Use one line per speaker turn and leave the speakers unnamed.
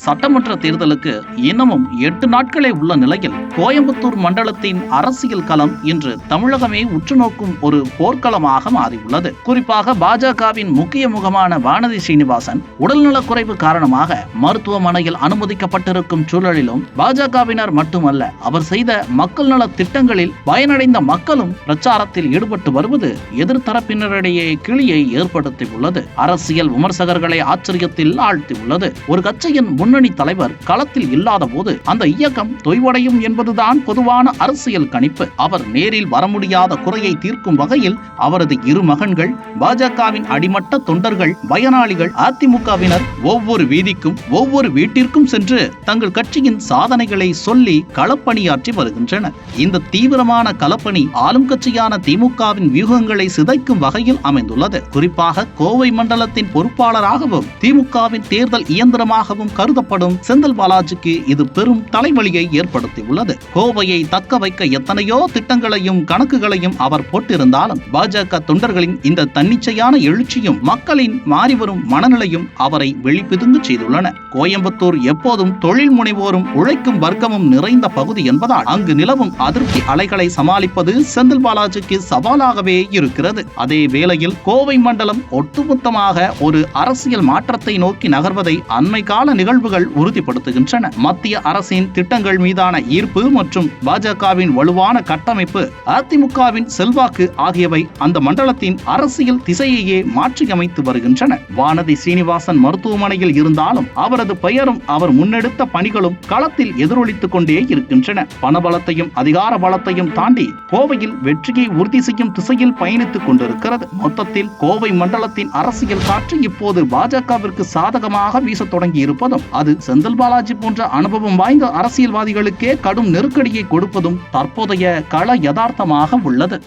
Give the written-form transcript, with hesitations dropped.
சட்டமன்ற தேர்தலுக்கு இன்னமும் 8 நாட்களே உள்ள நிலையில் கோயம்புத்தூர் மண்டலத்தின் அரசியல் களம் இன்று தமிழகமே உற்றுநோக்கும் ஒரு போர்க்களமாக மாறியுள்ளது. குறிப்பாக பாஜகவின் முக்கிய முகமான வானதி சீனிவாசன் உடல்நலக்குறைவு காரணமாக மருத்துவமனையில் அனுமதிக்கப்பட்டிருக்கும் சூழலிலும் பாஜகவினர் மட்டுமல்ல, அவர் செய்த மக்கள் நல திட்டங்களில் பயனடைந்த மக்களும் பிரச்சாரத்தில் ஈடுபட்டு வருவது எதிர்த்தரப்பினரிடையே கிளியை ஏற்படுத்தியுள்ளது. அரசியல் விமர்சகர்களை ஆச்சரியத்தில் ஆழ்த்தியுள்ளது. ஒரு கட்சியின் முன்னணி தலைவர் களத்தில் இல்லாத போது அந்த இயக்கம் தொய்வடையும் என்பதுதான் பொதுவான அரசியல் கணிப்பு. அவர் நேரில் வர முடியாத குறையை தீர்க்கும் வகையில் அவரது இரு மகன்கள், பாஜகவின் அடிமட்ட தொண்டர்கள், பயனாளிகள், அதிமுகவினர் ஒவ்வொரு வீதிக்கும் ஒவ்வொரு வீட்டிற்கும் சென்று தங்கள் கட்சியின் சாதனைகளை சொல்லி களப்பணியாற்றி வருகின்றனர். இந்த தீவிரமான களப்பணி ஆளும் கட்சியான திமுகவின் வியூகங்களை சிதைக்கும் வகையில் அமைந்துள்ளது. குறிப்பாக கோவை மண்டலத்தின் பொறுப்பாளராகவும் திமுகவின் தேர்தல் இயந்திரமாகவும் கருதப்படும் செந்தில் பாலாஜிக்கு இது பெரும் தலைவலியை ஏற்படுத்தியுள்ளது. கோவையை தக்க வைக்க எத்தனையோ திட்டங்களையும் கணக்குகளையும் அவர் போட்டிருந்தாலும் பாஜக தொண்டர்களின் இந்த தன்னிச்சையான எழுச்சியும் மக்களின் மாறிவரும் மனநிலையும் அவரை வெளிப்பிதுங்கு செய்துள்ளன. கோயம்புத்தூர் எப்போதும் தொழில் முனைவோரும் உழைக்கும் வர்க்கமும் நிறைந்த பகுதி என்பதால் அங்கு நிலவும் அதிருப்தி அலைகளை சமாளிப்பது செந்தில் பாலாஜிக்கு சவாலாகவே இருக்கிறது. அதே வேளையில் கோவை மண்டலம் ஒட்டுமொத்தமாக ஒரு அரசியல் மாற்றத்தை நோக்கி நகர்வதை அண்மை கால நிகழ்வுகள் உறுதிப்படுத்துகின்றன. மத்திய அரசின் திட்டங்கள் மீதான ஈர்ப்பு மற்றும் பாஜகவின் வலுவான கட்டமைப்பு, அதிமுகவின் செல்வாக்கு ஆகியவை அந்த மண்டலத்தின் அரசியல் திசையையே மாற்றியமைத்து வருகின்றன. வானதி சீனிவாசன் மருத்துவமனையில் இருந்தாலும் அவரது பெயரும் அவர் முன்னெடுத்த பணிகளும் களத்தில் எதிரொலித்துக் கொண்டே இருக்கின்றன. பணபலத்தையும் அதிகார பலத்தையும் தாண்டி கோவையில் வெற்றியை உறுதி செய்யும் திசையில் பயணித்துக் கொண்டிருக்கிறது. மொத்தத்தில் கோவை மண்டலத்தின் அரசியல் காற்று இப்போது பாஜகவிற்கு சாதகமாக வீச தொடங்கி இருப்பதும் அது செந்தில் பாலாஜி போன்ற அனுபவம் வாய்ந்த அரசியல்வாதிகளுக்கே கடும் நெருக்கடியை கொடுப்பதும் தற்போதைய கள யதார்த்தமாக உள்ளது.